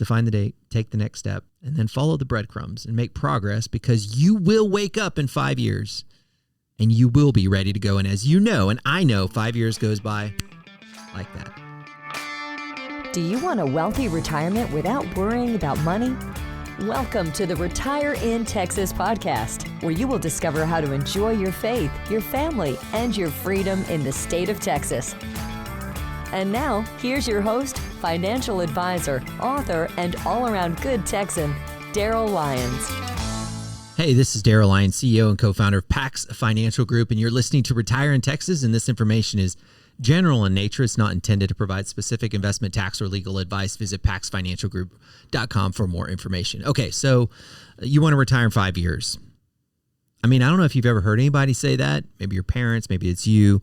define the date, take the next step, and then follow the breadcrumbs and make progress, because you will wake up in 5 years and you will be ready to go. And as you know, and I know, 5 years goes by like that. Do you want a wealthy retirement without worrying about money? Welcome to the Retire in Texas podcast, where you will discover how to enjoy your faith, your family, and your freedom in the state of Texas. And now, here's your host, financial advisor, author, and all-around good Texan, Darryl Lyons. Hey, this is Darryl Lyons, CEO and co-founder of Unpacks Financial Group, and you're listening to Retire in Texas, and this information is general in nature. It's not intended to provide specific investment, tax, or legal advice. Visit paxfinancialgroup.com for more information. Okay, so you want to retire in 5 years. I mean, I don't know if you've ever heard anybody say that. Maybe your parents, maybe it's you,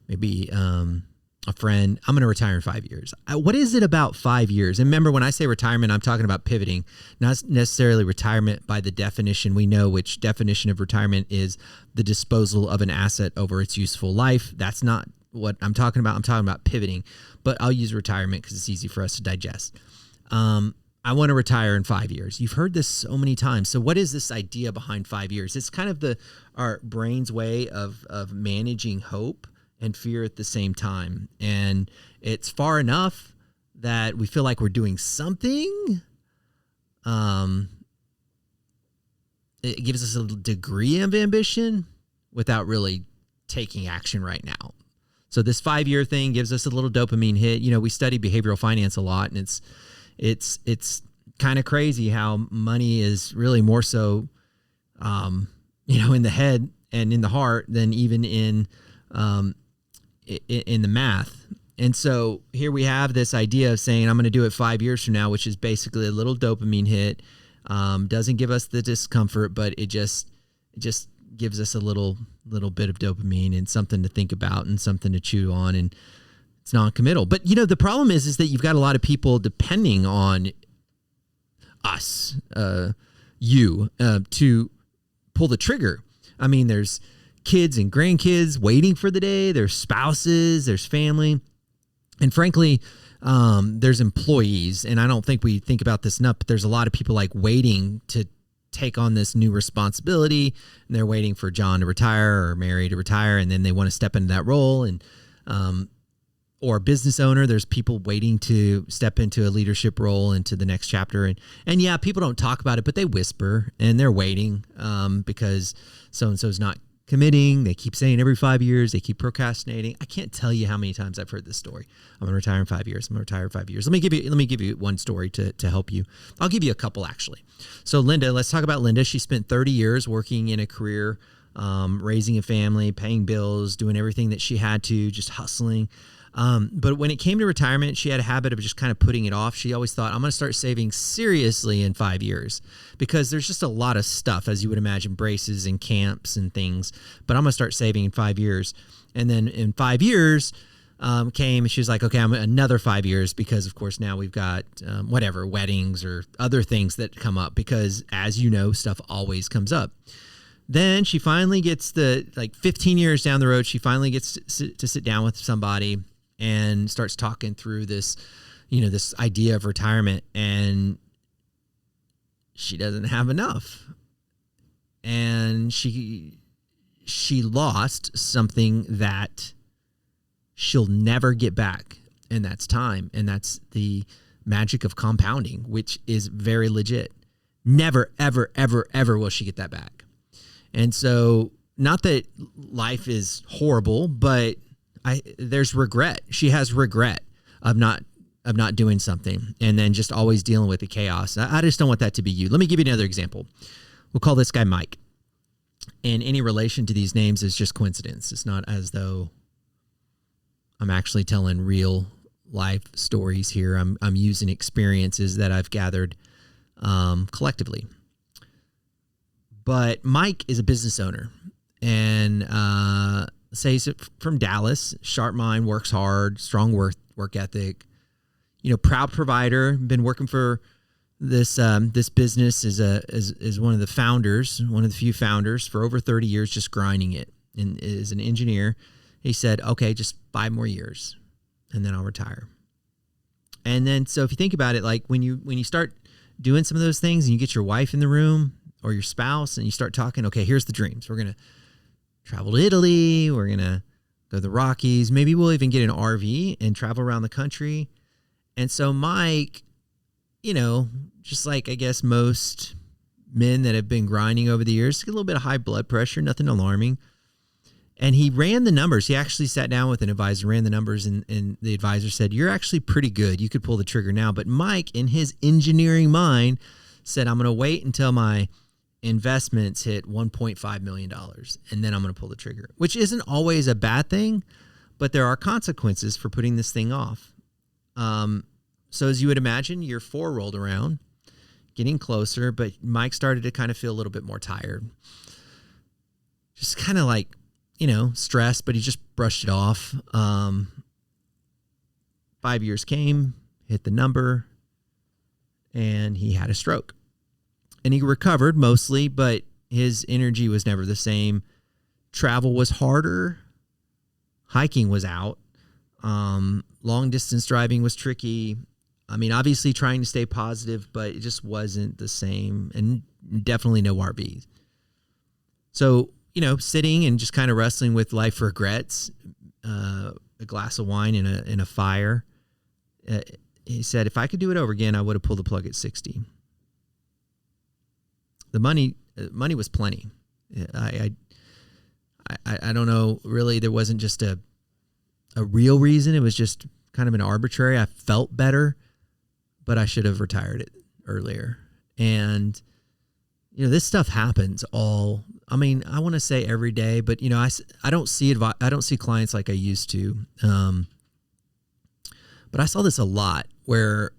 maybe a friend. I'm going to retire in 5 years. What is it about 5 years? And remember, when I say retirement, I'm talking about pivoting, not necessarily retirement by the definition. We know which definition of retirement is the disposal of an asset over its useful life. That's not what I'm talking about. I'm talking about pivoting, but I'll use retirement because it's easy for us to digest. I want to retire in 5 years. You've heard this so many times. So what is this idea behind 5 years? It's kind of our brain's way of managing hope and fear at the same time. And it's far enough that we feel like we're doing something. It gives us a degree of ambition without really taking action right now. So this 5 year thing gives us a little dopamine hit. You know, we study behavioral finance a lot, and it's kind of crazy how money is really more so, in the head and in the heart than even in the math. And so here we have this idea of saying, I'm going to do it 5 years from now, which is basically a little dopamine hit. Doesn't give us the discomfort, but it just gives us a little bit of dopamine and something to think about and something to chew on, and it's non-committal. But the problem is that you've got a lot of people depending on us, to pull the trigger. I mean, there's kids and grandkids waiting for the day. There's spouses, there's family. And frankly, there's employees. And I don't think we think about this enough, but there's a lot of people like waiting to take on this new responsibility. And they're waiting for John to retire or Mary to retire. And then they want to step into that role. And, or a business owner, there's people waiting to step into a leadership role into the next chapter. And yeah, people don't talk about it, but they whisper and they're waiting, because so-and-so's not committing. They keep saying every 5 years, they keep procrastinating. I can't tell you how many times I've heard this story. I'm going to retire in 5 years. I'm going to retire in 5 years. Let me give you one story to help you. I'll give you a couple actually. So Linda, let's talk about Linda. She spent 30 years working in a career, raising a family, paying bills, doing everything that she had to, just hustling. But when it came to retirement, she had a habit of just kind of putting it off. She always thought, I'm going to start saving seriously in 5 years, because there's just a lot of stuff, as you would imagine, braces and camps and things, but I'm going to start saving in 5 years. And then in 5 years came, and she was like, okay, I'm another 5 years, because of course now we've got weddings or other things that come up, because as you know, stuff always comes up. Then she finally gets 15 years down the road, she finally gets to sit down with somebody and starts talking through this, this idea of retirement, and she doesn't have enough. And she lost something that she'll never get back, and that's time. And that's the magic of compounding, which is very legit. Never, ever, ever, ever will she get that back. And so, not that life is horrible, but there's regret. She has regret of not doing something, and then just always dealing with the chaos. I just don't want that to be you. Let me give you another example. We'll call this guy Mike. And any relation to these names is just coincidence. It's not as though I'm actually telling real life stories here. I'm using experiences that I've gathered collectively. But Mike is a business owner, and say he's from Dallas, sharp mind, works hard, strong work ethic, proud provider, been working for this business as one of the founders, one of the few founders for over 30 years, just grinding it, and is an engineer. He said, okay, just 5 more years and then I'll retire. And then, so if you think about it, like when you start doing some of those things and you get your wife in the room or your spouse and you start talking, okay, here's the dreams. We're going to travel to Italy. We're going to go to the Rockies. Maybe we'll even get an RV and travel around the country. And so Mike, just like I guess most men that have been grinding over the years, get a little bit of high blood pressure, nothing alarming. And he ran the numbers. He actually sat down with an advisor, ran the numbers, and the advisor said, you're actually pretty good. You could pull the trigger now. But Mike, in his engineering mind, said, I'm going to wait until my investments hit $1.5 million, and then I'm going to pull the trigger, which isn't always a bad thing, but there are consequences for putting this thing off. So as you would imagine, year 4 rolled around, getting closer, but Mike started to kind of feel a little bit more tired. Just kind of like, stressed, but he just brushed it off. 5 years came, hit the number, and he had a stroke. And he recovered mostly, but his energy was never the same. Travel was harder. Hiking was out. Long distance driving was tricky. I mean, obviously trying to stay positive, but it just wasn't the same, and definitely no RVs. So, sitting and just kind of wrestling with life regrets, a glass of wine in a fire. He said, if I could do it over again, I would have pulled the plug at 60. The money was plenty. I don't know, really, there wasn't just a real reason. It was just kind of an arbitrary. I felt better, but I should have retired it earlier. And, this stuff happens I want to say every day, but I don't see clients like I used to. But I saw this a lot where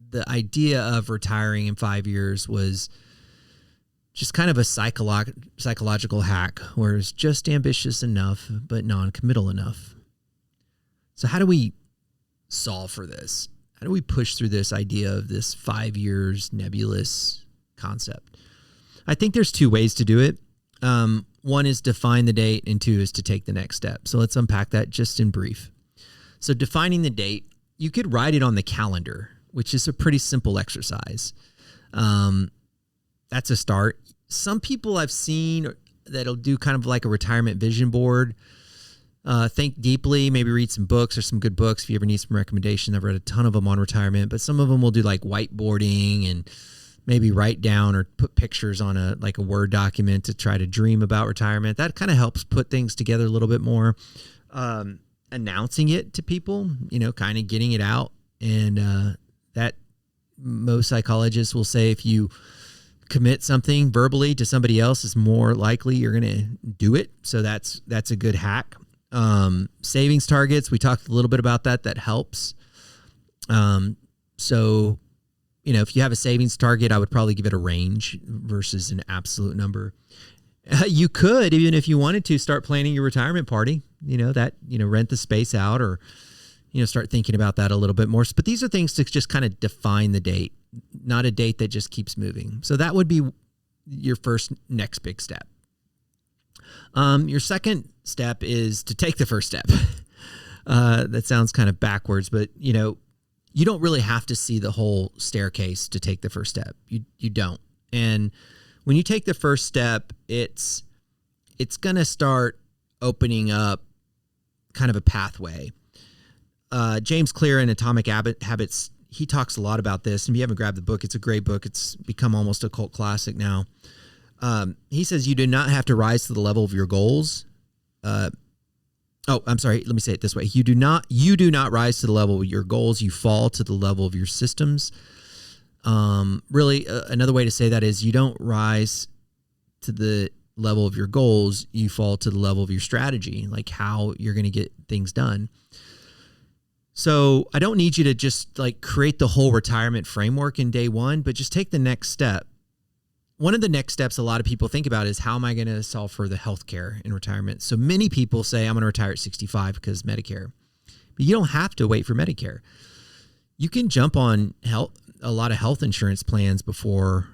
the idea of retiring in 5 years was just kind of a psychological hack, where it's just ambitious enough, but non-committal enough. So how do we solve for this? How do we push through this idea of this 5 years nebulous concept? I think there's 2 ways to do it. One is define the date, and 2 is to take the next step. So let's unpack that just in brief. So defining the date, you could write it on the calendar, which is a pretty simple exercise. That's a start. Some people I've seen that'll do kind of like a retirement vision board. Think deeply, maybe read some books or some good books if you ever need some recommendation. I've read a ton of them on retirement, but some of them will do like whiteboarding and maybe write down or put pictures on a Word document to try to dream about retirement. That kind of helps put things together a little bit more. Announcing it to people, kind of getting it out. And that most psychologists will say if you commit something verbally to somebody else, it's more likely you're going to do it. So that's a good hack. Savings targets, we talked a little bit about that. That helps. So, if you have a savings target, I would probably give it a range versus an absolute number. You could, even if you wanted to, start planning your retirement party, rent the space out, or, start thinking about that a little bit more. But these are things to just kind of define the date, not a date that just keeps moving. So that would be your next big step. Your second step is to take the first step. That sounds kind of backwards, but you don't really have to see the whole staircase to take the first step. You don't. And when you take the first step, it's going to start opening up kind of a pathway. James Clear in Atomic Habits, he talks a lot about this. And if you haven't grabbed the book, it's a great book. It's become almost a cult classic now. He says you do not have to rise to the level of your goals. I'm sorry. Let me say it this way. You do not rise to the level of your goals. You fall to the level of your systems. Really, another way to say that is you don't rise to the level of your goals. You fall to the level of your strategy, like how you're going to get things done. So I don't need you to just create the whole retirement framework in day one, but just take the next step. One of the next steps a lot of people think about is how am I going to solve for the healthcare in retirement? So many people say I'm going to retire at 65 because Medicare. But you don't have to wait for Medicare. You can jump on a lot of health insurance plans before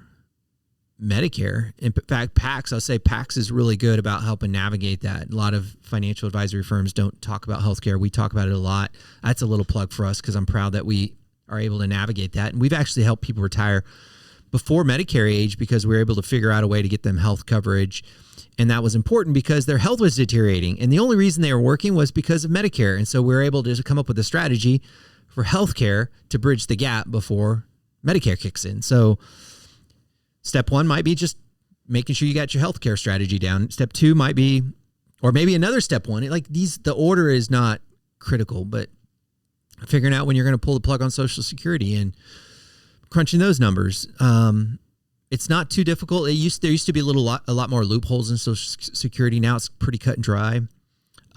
Medicare. In fact, I'll say PACS is really good about helping navigate that. A lot of financial advisory firms don't talk about healthcare. We talk about it a lot. That's a little plug for us because I'm proud that we are able to navigate that. And we've actually helped people retire before Medicare age because we were able to figure out a way to get them health coverage. And that was important because their health was deteriorating. And the only reason they were working was because of Medicare. And so we were able to come up with a strategy for healthcare to bridge the gap before Medicare kicks in. So step one might be just making sure you got your healthcare strategy down. Step two might be, or maybe another step one. The order is not critical, but figuring out when you're going to pull the plug on Social Security and crunching those numbers. It's not too difficult. There used to be a lot more loopholes in Social Security. Now it's pretty cut and dry.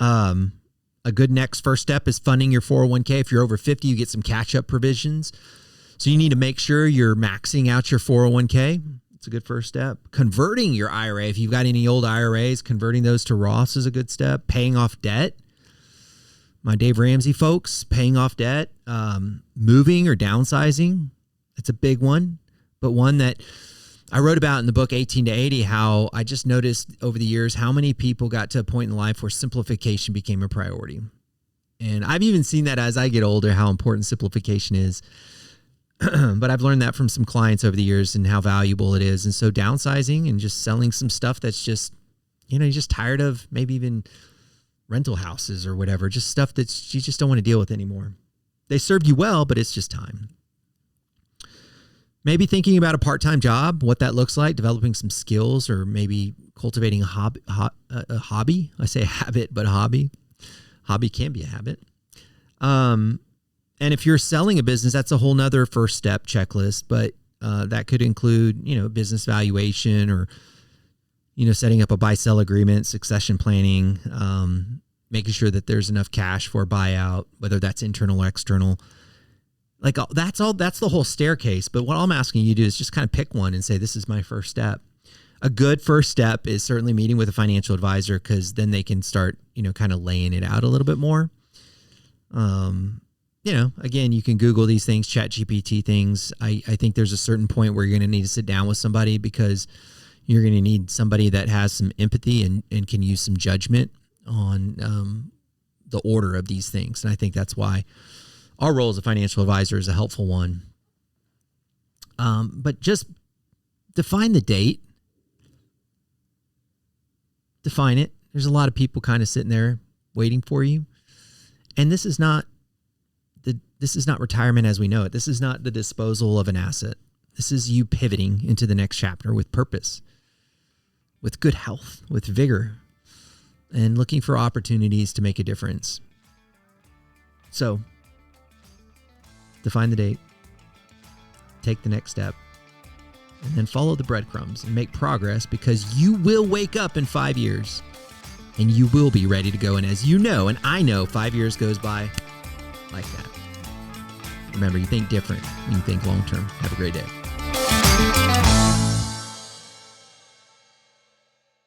A good first step is funding your 401k. If you're over 50, you get some catch-up provisions. So you need to make sure you're maxing out your 401k. It's a good first step. Converting your IRA, if you've got any old IRAs, converting those to Roths is a good step. Paying off debt. My Dave Ramsey folks, paying off debt. Moving or downsizing. It's a big one, but one that I wrote about in the book 18 to 80, how I just noticed over the years how many people got to a point in life where simplification became a priority. And I've even seen that as I get older, how important simplification is. But I've learned that from some clients over the years and how valuable it is. And so downsizing and just selling some stuff that's just, you're just tired of, maybe even rental houses or whatever, just stuff that you just don't want to deal with anymore. They served you well, but it's just time. Maybe thinking about a part-time job, what that looks like, developing some skills, or maybe cultivating a hobby. I say habit, but hobby. Hobby can be a habit. And if you're selling a business, that's a whole nother first step checklist, but that could include, business valuation or, setting up a buy-sell agreement, succession planning, making sure that there's enough cash for a buyout, whether that's internal or external. That's the whole staircase. But what I'm asking you to do is just kind of pick one and say, this is my first step. A good first step is certainly meeting with a financial advisor, because then they can start, kind of laying it out a little bit more. Again, you can Google these things, ChatGPT things. I think there's a certain point where you're going to need to sit down with somebody, because you're going to need somebody that has some empathy and can use some judgment on the order of these things. And I think that's why our role as a financial advisor is a helpful one. But just define the date. Define it. There's a lot of people kind of sitting there waiting for you. And this is not retirement as we know it. This is not the disposal of an asset. This is you pivoting into the next chapter with purpose, with good health, with vigor, and looking for opportunities to make a difference. So, define the date, take the next step, and then follow the breadcrumbs and make progress, because you will wake up in 5 years and you will be ready to go. And as you know, and I know, 5 years goes by like that. Remember, you think different when you think long-term. Have a great day.